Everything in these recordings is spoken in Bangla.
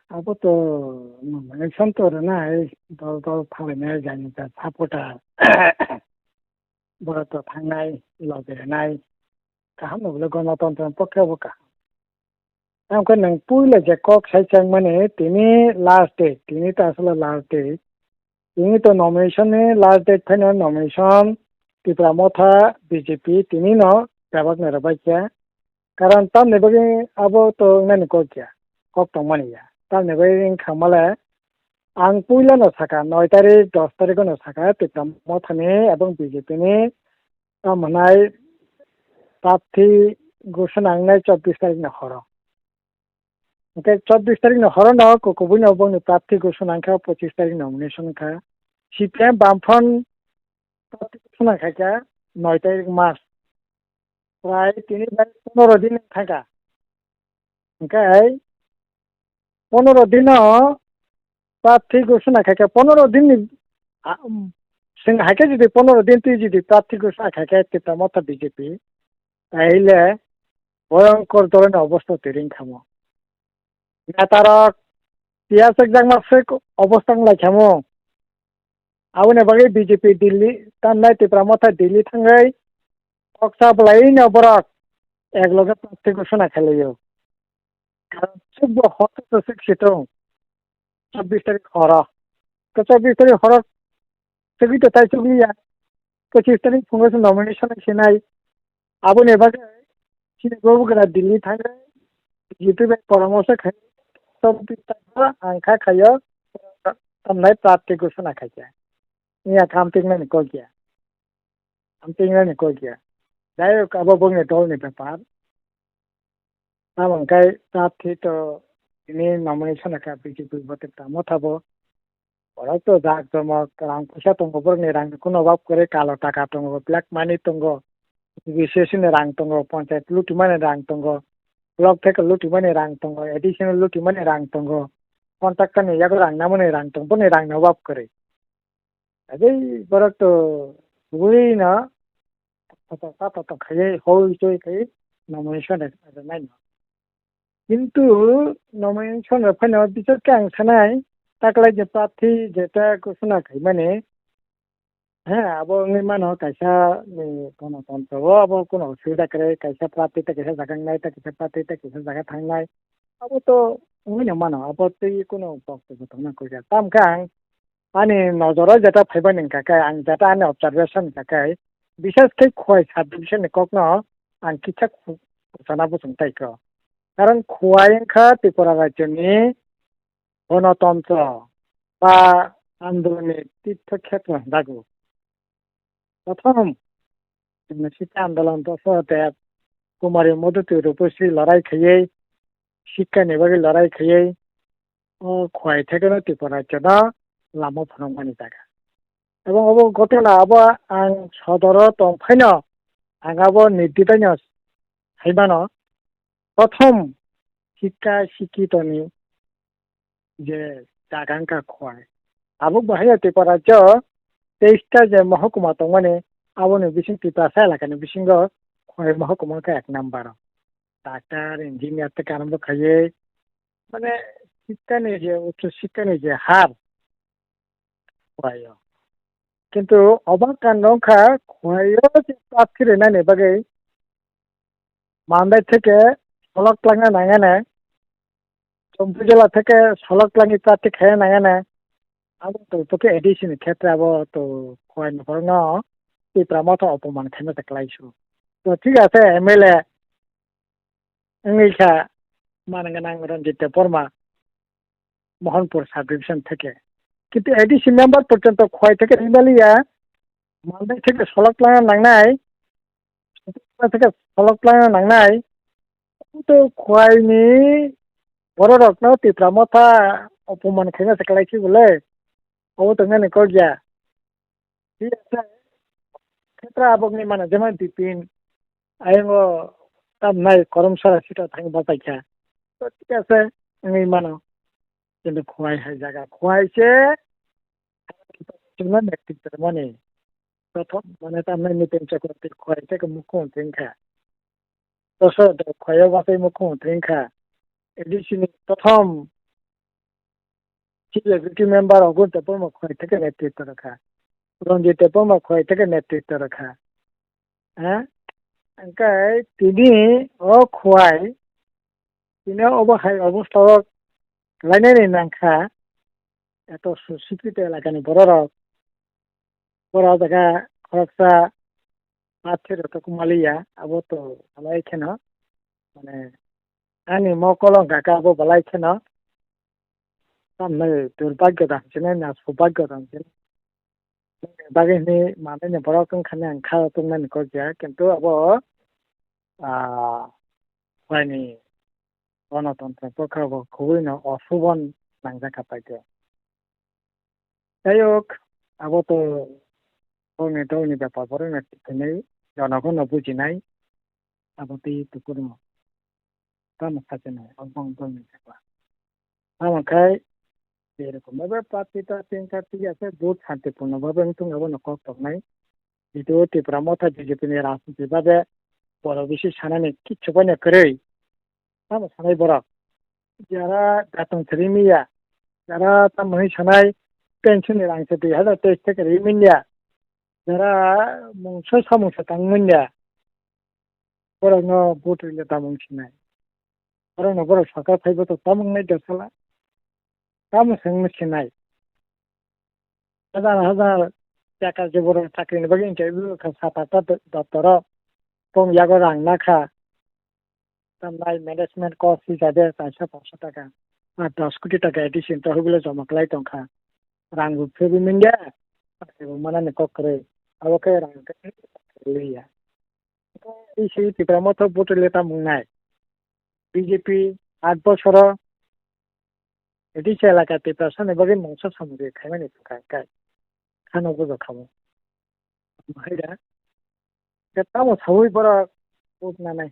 아무것도 선도를 도 파면에 자니까 사포다 뭐또 당나이 러베나이 kamu boleh guna tonton pakai buka. Ang kan nang pula je kok sai chang mane tini last date tini ta asal last date tini to nomination ne last date thana nomination ti pramotha BJP tini no tabak na rabai kya karan tam ne bagi abo to nani ko kya kok tong mani ya tam ne bagi khamala ang pula no saka 9 tarik 10 tarik no saka ti pramotha ne abang BJP ne manai প্রার্থী ঘোষণা নাই 24 তারিখ না হর ওকে 24 তারিখ না হর না কবুই না বং প্রার্থী ঘোষণা খা 25 তারিখ নমিনেশন খা সিপিএম বামফ্রন প্রার্থী ঘোষণা খা 9 তারিখ মাস প্রায় 15 দিন থাকা ওকে 15 দিন প্রার্থী ঘোষণা খা 15 দিন সিং হাকে যদি 15 দিন তুই যদি প্রার্থী ঘোষণা খা তেতা মত বিজেপি তাইলে ভয়ঙ্কর ধরনের অবস্থা তৈরি খামো নেতারা পিয়াস একজাং মাসে অবস্থা লাইখামো আউনে বাকি বিজেপি দিল্লি তান্নাই তিপ্রা মাথা দিল্লি থাঙ্গাই অক্সা বলাই নবরক একলগে প্রার্থী ঘোষণা খেলাইও কারণ সব হত তো শিক্ষিত 24 তারিখ হরা তো 24 তারিখ হরা সেগুলি তো তাই চুগলিয়া 25 তারিখ ফুঙ্গস নমিনেশন সেনাই আবুনে বাকি সিনেগো গরা দিল্লি থাঙ্গাই বিজেপি পরামর্শ খাই সব দিকটা আংখা খাইও তামনাই প্রার্থী ঘোষণা খাইয়া নিয়া কামতিং না কো গিয়া কামতিং না কো গিয়া যাই হোক আবো বংনে দলনি ব্যাপার আমঙ্কাই প্রার্থী তো ইনি নমিনেশন কা বিজেপি বতে মথাবো ওরা তো জাক জমক রাং পয়সা তঙ্গ বংনে রাং কোনো অভাব করে কালো টাকা তঙ্গ ব্ল্যাক মানি তঙ্গ বিশেষনে রাং তঙ্গ পঞ্চায়েত লুটি মানে রাং তঙ্গ ব্লক থেকে লুটি মানে রাং তঙ্গ এডিশনাল লুটি মানে রাং তঙ্গ কন্ট্রাক্টর নে ইয়াগো রাং না মানে রাং তঙ্গ বনে রাং অভাব করে এই বড় তো বুই না তো খাই হই চই খাই নমিনেশন নাই কিন্তু নমিনেশন ফাইনাল বিচারকে আং সানাই তাকলাই যে প্রার্থী যেটা ঘোষণা খাই মানে হ্যাঁ আবো মানো কাইসা গণতন্ত্র আবো কোনো অসুবিধা করে কাইসা প্রার্থীটা কাইসা জায়গা নাই তা কাইসা প্রার্থীটা কাইসা জায়গা থাকনাই আবো তো মানো আবো তুই কোনো বক্তব্য না কইরা তাম কাং আনি নজরে যেটা ফাইবা নিন কাকাই আং যেটা আনি অবজারভেশন কাকাই বিশেষ করে খয় সাব ডিভিশন কখনো আং কিচ্ছা ঘোষণা বুঝুন তাইক কারণ খোয়াইখা ত্রিপুরা রাজ্যনি গণতন্ত্র বা আন্দোলনের তীর্থক্ষেত্র দাগু প্রথম শিক্ষা আন্দোলন সহদেব কুমারী মধুতি রূপশ্রী লড়াই খাইয়ে শিক্ষা নিবাগী লড়াই খাইয়ে ও খোয়াই থেকে ত্রিপুরা রাজ্য লামো ফরমানি জায়গা এবং অব ঘটনা আবো আং সদর তংফাইন আং আবো নির্দিতাইন হাইবানো প্রথম শিক্ষা শিক্ষিতনি যে জাগাঙ্কা খোয়াই আবো বাহাই ত্রিপুরা রাজ্য 23টা যে মহকুমা তো মানে আবনে বিশিং ত্রিপুরা এলাকানি বিশিঙ্গ খোয়াই মহকুমাকে 1 নাম্বার ডাক্তার ইঞ্জিনিয়ার থেকে আরম্ভ খাইয়ে মানে শিক্ষানি যে উচ্চ শিক্ষানি যে হার খোয়াই কিন্তু অবাক কাণ্ডখা খোয়াইও যে প্রার্থী রেনানি বাকি মান্দাই থেকে সলকলাঙা নাঙানে চম্পু জেলা থেকে সলকলাঙি প্রার্থী খেয়ে নাঙানে আবো তো তোকে এডিশন ক্ষেত্রে আবো তো খোয়াই নকরন এই প্রামত অপমান খেমে দেখলাইছো তো ঠিক আছে এমএলএ ইংলিশা মানগানাং রঞ্জিত বর্মা মোহনপুর সাব ডিভিশন থেকে কিন্তু এডিসি মেম্বার পর্যন্ত খোয়াই থেকে রিমালিয়া মালদাই থেকে সলকলাঙা নাংনাই থেকে সলকলাঙা নাংনাই তো খোয়াইনি বড় রত্ন ত্রিপুরা মথা অপমান খেমে দেখলাইছি বলে ও তো মেনে কর গিয়া ঠিক আছে ক্ষেত্রে আবগনি মানে যেমন বিপিন আইঙ্গো তার নাই করমসারা সেটা থাকি বাতাইখা তো ঠিক আছে মানো কিন্তু খোয়াই হয় জায়গা খোয়াইছে ব্যক্তিত্ব মানে প্রথম মানে তার নিতিন চক্রবর্তী খোয়াই থেকে মুখ্যমন্ত্রী খা দশ খোয়াই বাসাই মুখ্যমন্ত্রী খা এডিসি প্রথম সিএসপি মেম্বার অগুন তেপর খয় থেকে নেতৃত্ব রাখা রঞ্জিত তেপর খয় থেকে নেতৃত্ব রাখা হ্যাঁ ওंखाय তিনি খোয়াই তিনি অবস্থা লাইনানি নাংখা এত সুশিক্ষিত এলাকানি বড় জায়গা খরচা পাচ্ছের তো কুমালিয়া আবো তো ভালাই খেন মানে আনি মকলং কাকা আবো ভালাই খেন তামনে দুর্ভাগ্য দাঁচিনে না সৌভাগ্য দাঁচিনে বাগিনি মানে বড় খানে আংখা তোমার কজা কিন্তু আবো হয়নি গণতন্ত্র পক্ষাবো খুবই না অশুভন নাংজাকা পাইতে যাই হোক আবো তো गावनि ব্যাপার নেই জনগণ বুঝিনাই আবতি টুকুর কাম খাজনায় অবং গাवनि ব্যাপার আমাখাই এরকম ভাবে প্রার্থীটা তিনটি আছে বহুত শান্তিপূর্ণভাবে তুমি নকল তংনাই ভিডিও টিপ্রা মথা বিজেপিনি রাজনীতি ভাবে বড় বেশি সানানি কিচ্ছু বানে করে আমার সানাই বড় যারা বেতন রিমিয়া যারা তামহি সানাই পেনশন রাংছে 2023 থেকে রিমিয়া যারা মংস সামংস তাংমিয়া বড় ভোট হইলে তামংছিনাই বড় সরকার ফাইব তো তামংনাই দেশালা তামসং মিছিনাই হাজার হাজার টাকা যে বড় চাকরিনি বাকি ইন্টারভিউ 7-8টা দপ্তর কম ইয়াগো রাং নাখা তামনাই ম্যানেজমেন্ট কস্ট হিসাবে 400-500 টাকা আর 10 কোটি টাকা এডিশন তহবিলে জমা খালাই টংখা রাং ফেবি মিন্ডিয়া মানে ককরে আবকে রাং লইয়া এই সেই টিপ্রা মতো ভোট হইলে তামংনাই বিজেপি 8 বছর এডিশে এলাকা টিপ্রা সানে বাকি মংস সামুদ্রিক খাইমানি কাই খানো বুঝো খাবো ভাইরা তামো সাউই বড় ভোট না নাই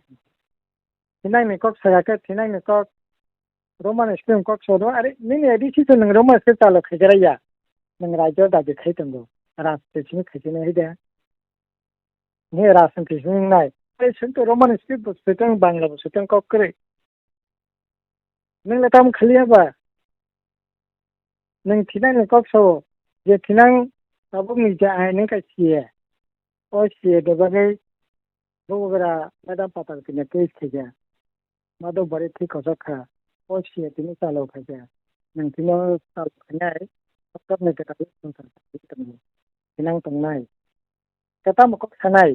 থিনাংনি কক সাগাকে থিনাংনি কক रोमान स्क्रीम कक सोदो अरे नहीं एडिसी तो नंग रोमान स्क्रीम चालो खजराया नंग राज्य दाबी खाइतंगो राजनीति खाइने हिदा ने राजनीति नाय अरे सुनतो रोमान स्क्रीम सुतंग बांग्ला सुतंग कक करे नंग लताम खलियाबा नंग थिनांग कक सो जे थिनांग ताबुंग जा आइने कासिए ओ सिए देबागै बोगरा मैडम पाता के केस खिजा मादो बरे ठीक खजखा ओ सिए तिनि चालो खजा नंग तिनो चालो खनाय सब ने का संसार थिनांग तंगनाय कता मक खनाय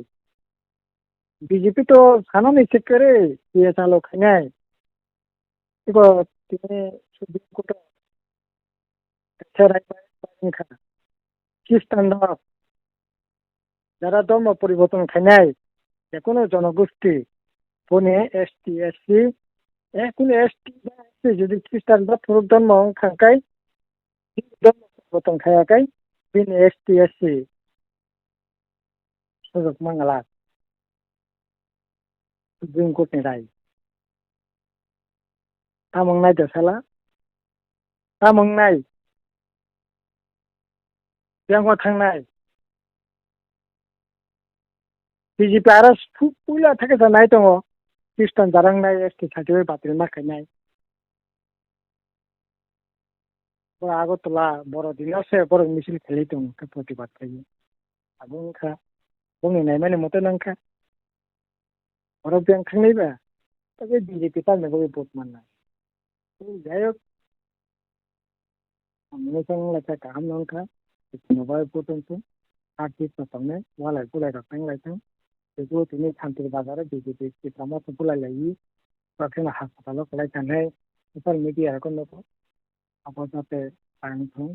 बीजेपी तो सानो नि सेकरे ये चालो खनाय इको तिनि सुबि कोट छराय पाइन खा খ্রিস্টান যারা ধর্ম পরিবর্তন খানায় যে কোনো জনগোষ্ঠী বনে এসটি এসসি কোনো এসটি যদি খ্রিস্টান বা পুরুষ ধর্ম খাঙ্কাই ধর্ম পরিবর্তন খায়াকাই বিন এসটি এসসি সুযোগ মাঙ্গালা সুপ্রিম কোর্টনি রায় তামংনাই দেশালা তামংনাই बेंगल थांनाय बिजेपि आरो पुला थाखे जानाय दङ ख्रिस्टान जारांनाय एसटि सार्टिफिकेट बातिल माखायनाय আগরতলা বড়দিনাवसो बर' मिছিল खालि दं प्रतिबाद खायो आबुंखा बुंनाय माने मते नंखा बर' बेंखांनायबा बे बिजेपि तारनोबो भोट माननाय जाय होक मोजां लेखा गाहाम नंखा नबाय भोटनसो पार्टी फोसावनो वालाय बुलाय रखनाय लायथों बेखौ दिनै सान्ति बाजाराव बिजेपि सिफ्रामा बुलाय लायि बाखिना हास्पातालाव खालाय थानाय ससियेल मिडिया को नको आबादाते आंखौ